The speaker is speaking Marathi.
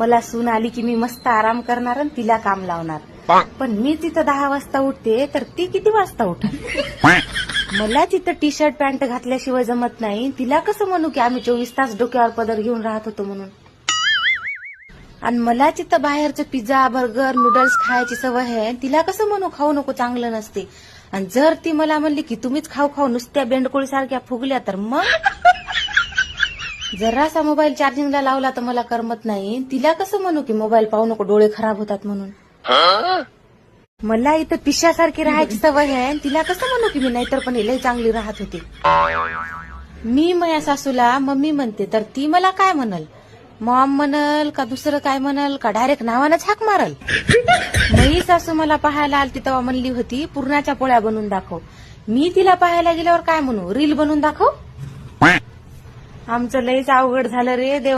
मला सून आली की मी मस्त आराम करणार आणि तिला काम लावणार. पण मी तिथं 10 वाजता उठते तर ती किती वाजता उठत? मला तिथं टी शर्ट पॅन्ट घातल्याशिवाय जमत नाही. तिला कसं म्हणू की आम्ही 24 तास डोक्यावर पदर घेऊन राहत होतो म्हणून. आणि मला तिथं बाहेरचं पिझ्झा बर्गर नूडल्स खायची सवय आहे. तिला कसं म्हणू खाऊ नको चांगलं नसते. आणि जर ती मला म्हणली की तुम्हीच खाऊ खाऊ नुसत्या बेंडकोळी सारख्या फुगल्या तर मग जरासा मोबाईल चार्जिंगला लावला तर मला करमत नाही. तिला कसं म्हणू की मोबाईल पाहू नको डोळे खराब होतात म्हणून. मला इथं पिशासारखी राहायची सवय आहे. तिला कसं म्हणू की मी नाहीतर पण लई चांगली राहत होती. मी माझ्या सासूला मम्मी म्हणते तर ती मला काय म्हणल? मॉम म्हणल का दुसरं काय म्हणल का डायरेक्ट नावानंच हाक मारल. मई सासू मला पाहायला आलती तेव्हा म्हणली होती पुरणाच्या पोळ्या बनवून दाखव. मी तिला पाहायला गेल्यावर काय म्हणू रील बनवून दाखव. आमचं लईच अवघड झालं रे देव.